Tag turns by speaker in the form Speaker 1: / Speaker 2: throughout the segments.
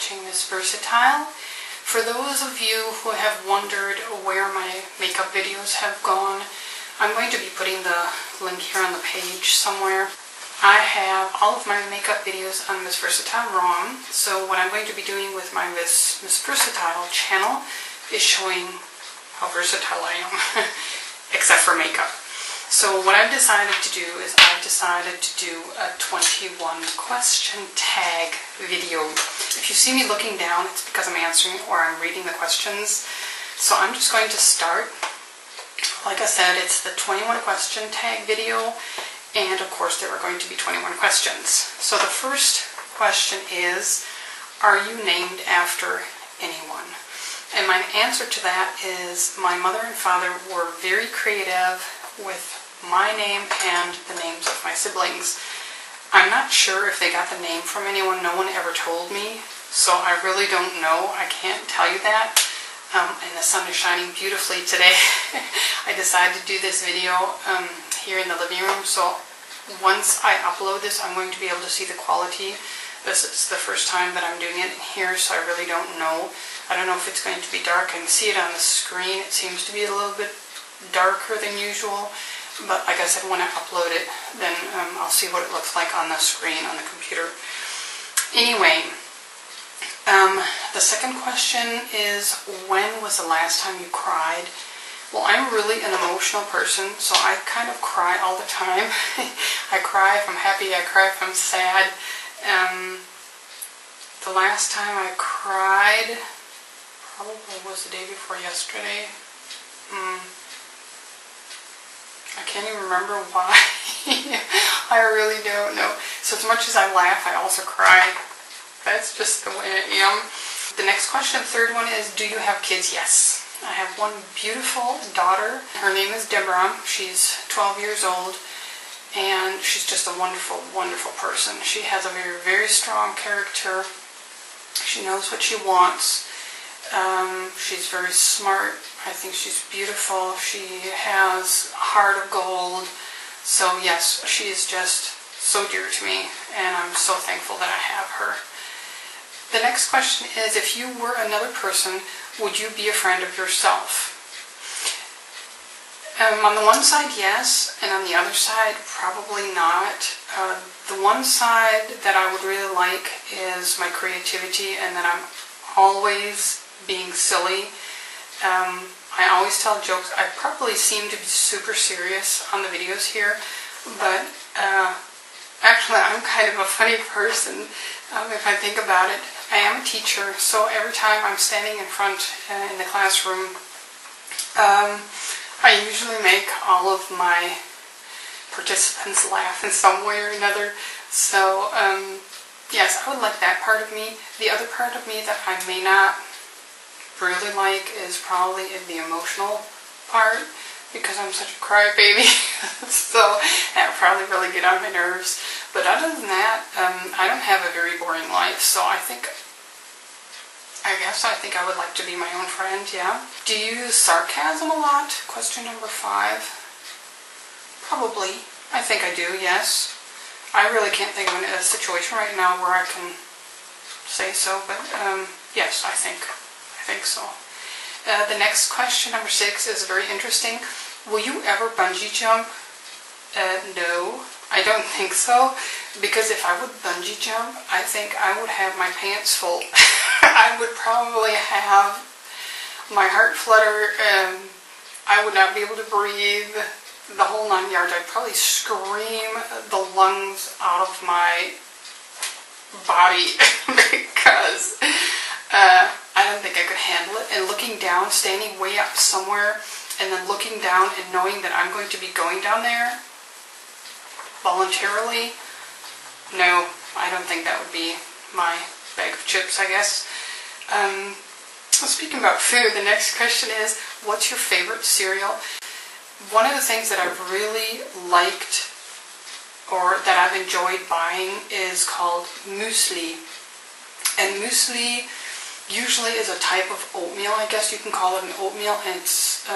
Speaker 1: watching MsVersZsatile. For those of you who have wondered where my makeup videos have gone, I'm going to be putting the link here on the page somewhere. I have all of my makeup videos on MsVersZsatile ROM, so what I'm going to be doing with my MsVersZsatile channel is showing how versatile I am, except for makeup. So what I've decided to do is I've decided to do a 21 question tag video. If you see me looking down, it's because I'm answering or I'm reading the questions. So I'm just going to start. Like I said, it's the 21 question tag video, and of course there are going to be 21 questions. So the first question is, are you named after anyone? And my answer to that is my mother and father were very creative with my name and the names of my siblings. I'm not sure if they got the name from anyone. No one ever told me, so I really don't know. I can't tell you that. And the sun is shining beautifully today. I decided to do this video here in the living room, so once I upload this, I'm going to be able to see the quality. This is the first time that I'm doing it in here, so I really don't know. I don't know if it's going to be dark. I can see it on the screen. It seems to be a little bit darker than usual, but like I said, when I upload it, then I'll see what it looks like on the screen on the computer. Anyway, the second question is, when was the last time you cried? Well, I'm really an emotional person, so I kind of cry all the time. I cry if I'm happy, I cry if I'm sad. The last time I cried probably was the day before yesterday. I can't even remember why. I really don't know. So as much as I laugh, I also cry. That's just the way I am. The next question, the third one, is, do you have kids? Yes. I have one beautiful daughter. Her name is Deborah. She's 12 years old, and she's just a wonderful, wonderful person. She has a very, very strong character. She knows what she wants. She's very smart. I think she's beautiful. She has a heart of gold. So yes, she is just so dear to me, and I'm so thankful that I have her. The next question is, if you were another person, would you be a friend of yourself? On the one side, yes, and on the other side, probably not. The one side that I would really like is my creativity, and that I'm always being silly. I always tell jokes. I probably seem to be super serious on the videos here, but actually I'm kind of a funny person if I think about it. I am a teacher, so every time I'm standing in front in the classroom, I usually make all of my participants laugh in some way or another. So yes, I would like that part of me. The other part of me that I may not really like is probably the emotional part, because I'm such a crybaby. So that would probably really get on my nerves. But other than that, I don't have a very boring life, so I think I would like to be my own friend, yeah. Do you use sarcasm a lot? Question number 5. Probably. I think I do, yes. I really can't think of a situation right now where I can say so, but yes, I think so. The next question, number 6, is very interesting. Will you ever bungee jump? No, I don't think so, because if I would bungee jump, I think I would have my pants full. I would probably have my heart flutter, I would not be able to breathe, the whole 9 yards. I'd probably scream the lungs out of my body because I don't think I could handle it. And looking down, standing way up somewhere, and then looking down and knowing that I'm going to be going down there voluntarily, no, I don't think that would be my bag of chips, I guess. Speaking about food, the next question is, what's your favorite cereal? One of the things that I've really liked, or that I've enjoyed buying, is called muesli. And muesli usually is a type of oatmeal, I guess you can call it an oatmeal, and it's,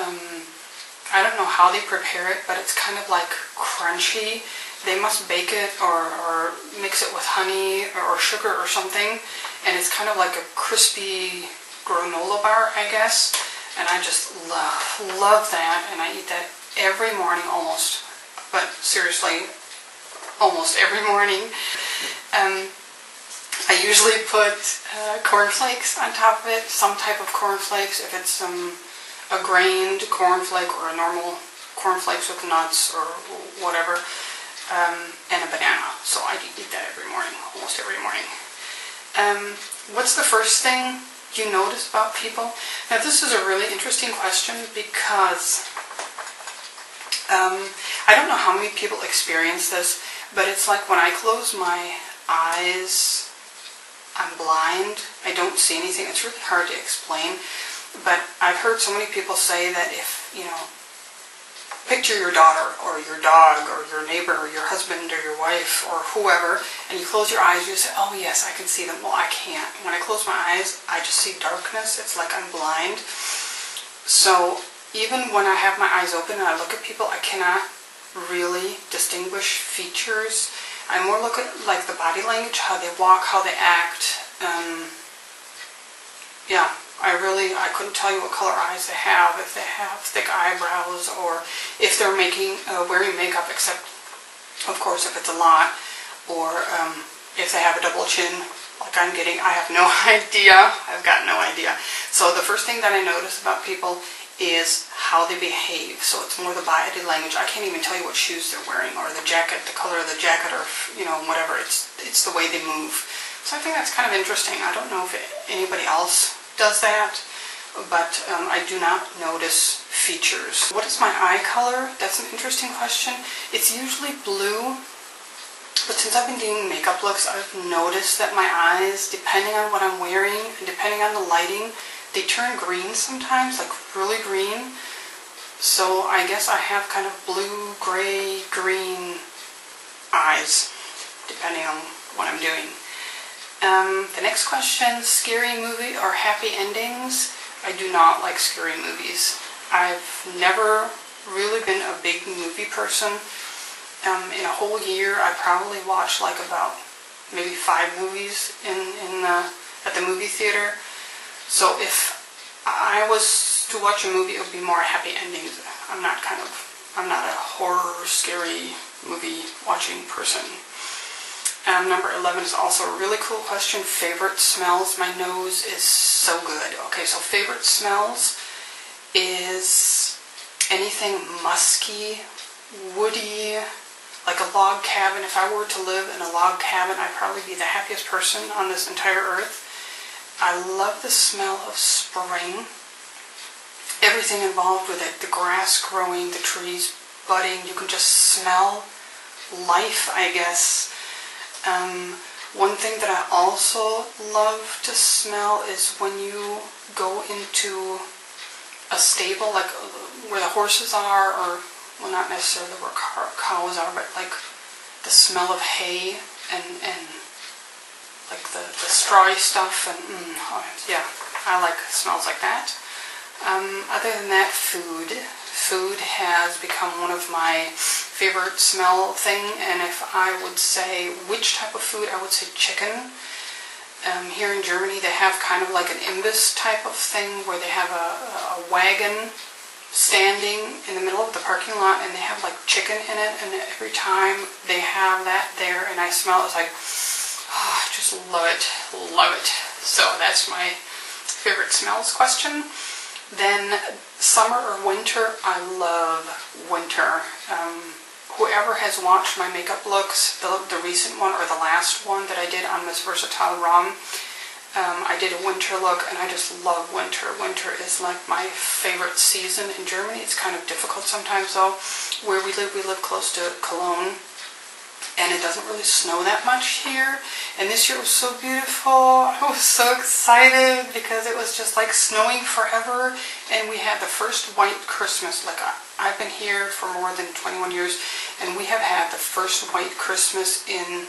Speaker 1: I don't know how they prepare it, but it's kind of like crunchy, they must bake it or mix it with honey or sugar or something, and it's kind of like a crispy granola bar, I guess, and I just love that, and I eat that every morning almost, but seriously, almost every morning. I usually put cornflakes on top of it, some type of cornflakes, if it's a grained cornflake or a normal cornflakes with nuts or whatever, and a banana. So I eat that every morning, almost every morning. What's the first thing you notice about people? Now this is a really interesting question because I don't know how many people experience this, but it's like when I close my eyes, I'm blind. I don't see anything. It's really hard to explain, but I've heard so many people say that if, you know, picture your daughter or your dog or your neighbor or your husband or your wife or whoever, and you close your eyes, you say, oh yes, I can see them. Well, I can't. When I close my eyes, I just see darkness. It's like I'm blind. So even when I have my eyes open and I look at people, I cannot really distinguish features. I more look at like the body language, how they walk, how they act. Yeah, I couldn't tell you what color eyes they have, if they have thick eyebrows, or if they're wearing makeup, except of course if it's a lot, or if they have a double chin like I'm getting. I have no idea. I've got no idea. So the first thing that I notice about people is how they behave. So it's more the body language. I can't even tell you what shoes they're wearing, or the jacket, the color of the jacket, or, you know, whatever. It's the way they move. So I think that's kind of interesting. I don't know if anybody else does that, but I do not notice features. What is my eye color? That's an interesting question. It's usually blue, but since I've been doing makeup looks, I've noticed that my eyes, depending on what I'm wearing and depending on the lighting, they turn green sometimes, like really green. So I guess I have kind of blue, gray, green eyes, depending on what I'm doing. The next question, scary movie or happy endings? I do not like scary movies. I've never really been a big movie person. In a whole year, I probably watched like about maybe 5 movies at the movie theater. So if I was to watch a movie, it would be more happy endings. I'm not a horror, scary movie watching person. Number 11 is also a really cool question. Favorite smells. My nose is so good. Okay, so favorite smells is anything musky, woody, like a log cabin. If I were to live in a log cabin, I'd probably be the happiest person on this entire earth. I love the smell of spring. Everything involved with it, the grass growing, the trees budding, you can just smell life, I guess. One thing that I also love to smell is when you go into a stable, like where the horses are, or, well, not necessarily where cows are, but like the smell of hay and like the strawy stuff, and yeah, I like smells like that. Other than that, food. Food has become one of my favorite smell thing, and if I would say which type of food, I would say chicken. Here in Germany, they have kind of like an imbiss type of thing where they have a wagon standing in the middle of the parking lot, and they have like chicken in it, and every time they have that there, and I smell it, it's like, oh, I just love it, love it. So that's my favorite smells question. Then summer or winter, I love winter. Whoever has watched my makeup looks, the recent one or the last one that I did on MsVersZsatile ROM, I did a winter look, and I just love winter. Winter is like my favorite season. In Germany, it's kind of difficult sometimes though. Where we live close to Cologne, and it doesn't really snow that much here. And this year was so beautiful. I was so excited because it was just like snowing forever. And we had the first white Christmas. Like I've been here for more than 21 years, and we have had the first white Christmas in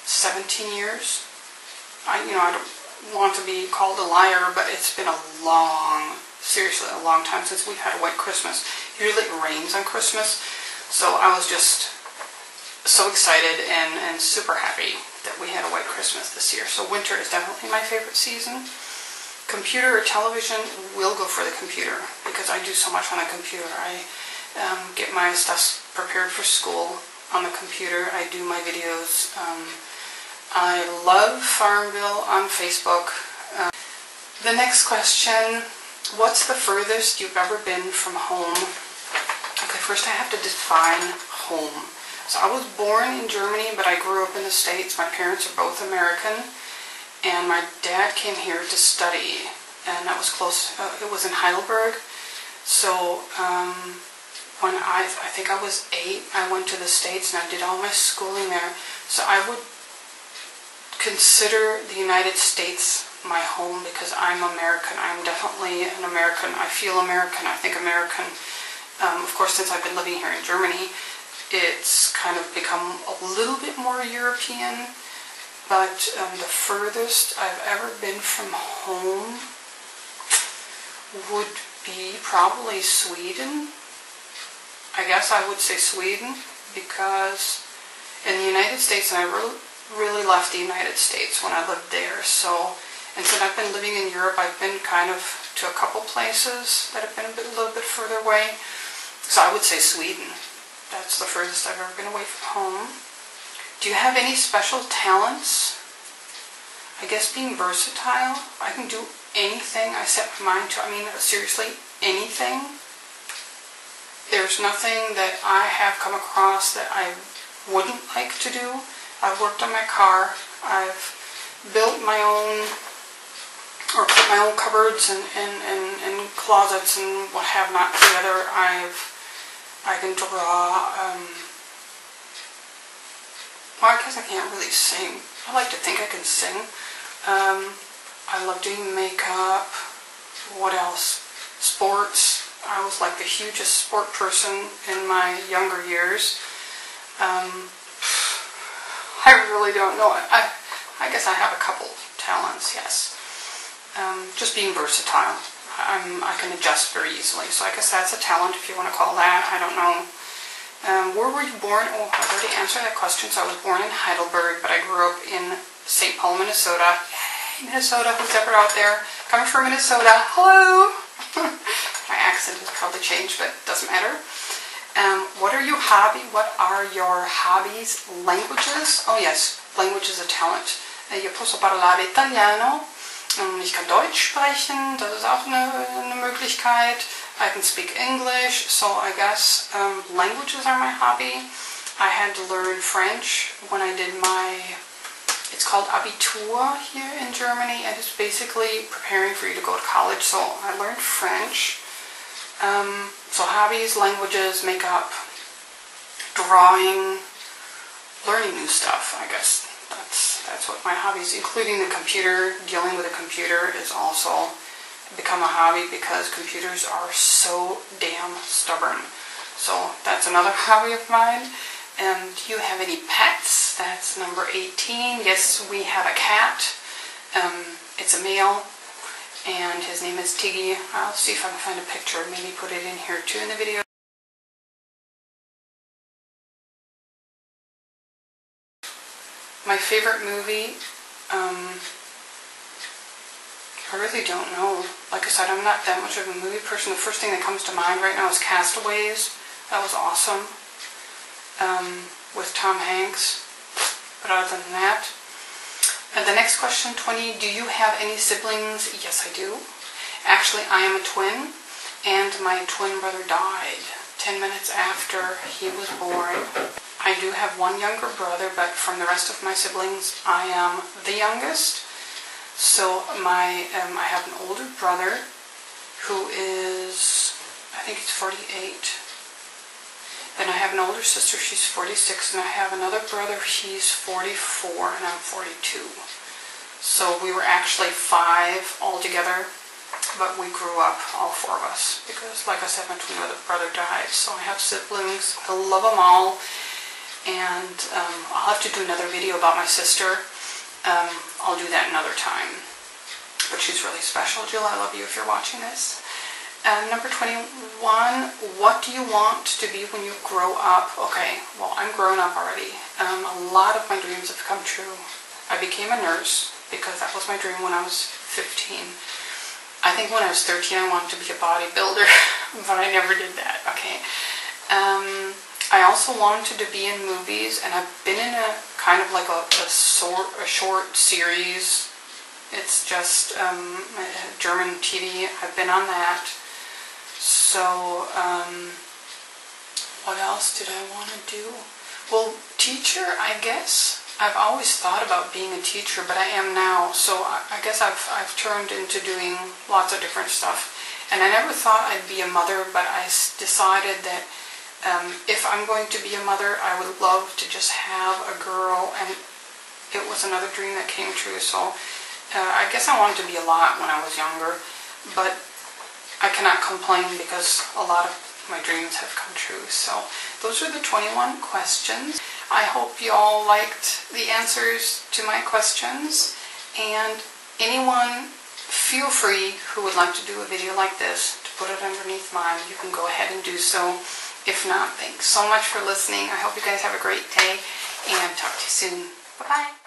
Speaker 1: 17 years. I don't want to be called a liar, but it's been seriously a long time since we've had a white Christmas. Usually it rains on Christmas. So I was just so excited and super happy that we had a white Christmas this year. So winter is definitely my favorite season. Computer or television, will go for the computer because I do so much on the computer. I get my stuff prepared for school on the computer. I do my videos. I love Farmville on Facebook. The next question, what's the furthest you've ever been from home? Okay, first I have to define home. So I was born in Germany, but I grew up in the States. My parents are both American, and my dad came here to study, and that was close. It was in Heidelberg. So when I think I was 8, I went to the States and I did all my schooling there. So I would consider the United States my home because I'm American. I'm definitely an American. I feel American. I think American. Of course, since I've been living here in Germany, it's kind of become a little bit more European. But the furthest I've ever been from home would be probably Sweden. I guess I would say Sweden because in the United States, and I really left the United States when I lived there. So, and since I've been living in Europe, I've been kind of to a couple places that have been a little bit further away. So I would say Sweden. That's the furthest I've ever been away from home. Do you have any special talents? I guess being versatile. I can do anything I set my mind to. I mean, seriously, anything. There's nothing that I have come across that I wouldn't like to do. I've worked on my car. I've built my own, or put my own cupboards and closets and what have not together. I can draw. Well, I guess I can't really sing. I like to think I can sing. I love doing makeup. What else? Sports. I was like the hugest sport person in my younger years. I really don't know. I guess I have a couple talents, yes. Just being versatile. I can adjust very easily. So I guess that's a talent if you want to call that. I don't know. Where were you born? Oh, I've already answered that question. So I was born in Heidelberg, but I grew up in St. Paul, Minnesota. Yay, Minnesota, who's ever out there? Coming from Minnesota. Hello! My accent has probably changed, but it doesn't matter. What are your hobbies? Languages? Oh yes, language is a talent. Io posso parlare italiano. Ich kann Deutsch sprechen. Das ist auch eine Möglichkeit. I can speak English, so I guess languages are my hobby. I had to learn French when I did it's called Abitur here in Germany, and it's basically preparing for you to go to college, so I learned French. So hobbies, languages, makeup, drawing, learning new stuff, I guess. That's what my hobbies, including the computer. Dealing with a computer is also become a hobby because computers are so damn stubborn. So that's another hobby of mine. Do you have any pets? That's number 18. Yes, we have a cat. It's a male, and his name is Tiggy. I'll see if I can find a picture, maybe put it in here too in the video. My favorite movie, I really don't know. Like I said, I'm not that much of a movie person. The first thing that comes to mind right now is Castaways. That was awesome. With Tom Hanks. But other than that. And the next question, 20, do you have any siblings? Yes, I do. Actually, I am a twin, and my twin brother died 10 minutes after he was born. I do have one younger brother, but from the rest of my siblings, I am the youngest. So I have an older brother who is, I think he's 48. Then I have an older sister, she's 46, and I have another brother, he's 44, and I'm 42. So we were actually 5 altogether, but we grew up, all 4 of us, because like I said, my twin brother died. So I have siblings, I love them all, and I'll have to do another video about my sister. I'll do that another time. But she's really special. Jill, I love you if you're watching this. Number 21, what do you want to be when you grow up? Okay, well, I'm grown up already. A lot of my dreams have come true. I became a nurse because that was my dream when I was 15. I think when I was 13 I wanted to be a bodybuilder, but I never did that, okay. I also wanted to be in movies, and I've been in a kind of like a short series. It's just German TV. I've been on that. So, what else did I want to do? Well, teacher, I guess. I've always thought about being a teacher, but I am now, so I guess I've turned into doing lots of different stuff. And I never thought I'd be a mother, but I decided that if I'm going to be a mother, I would love to just have a girl, and it was another dream that came true. So I guess I wanted to be a lot when I was younger, but I cannot complain because a lot of my dreams have come true. So those are the 21 questions. I hope you all liked the answers to my questions, and anyone, feel free, who would like to do a video like this, to put it underneath mine. You can go ahead and do so. If not, thanks so much for listening. I hope you guys have a great day, and talk to you soon. Bye-bye.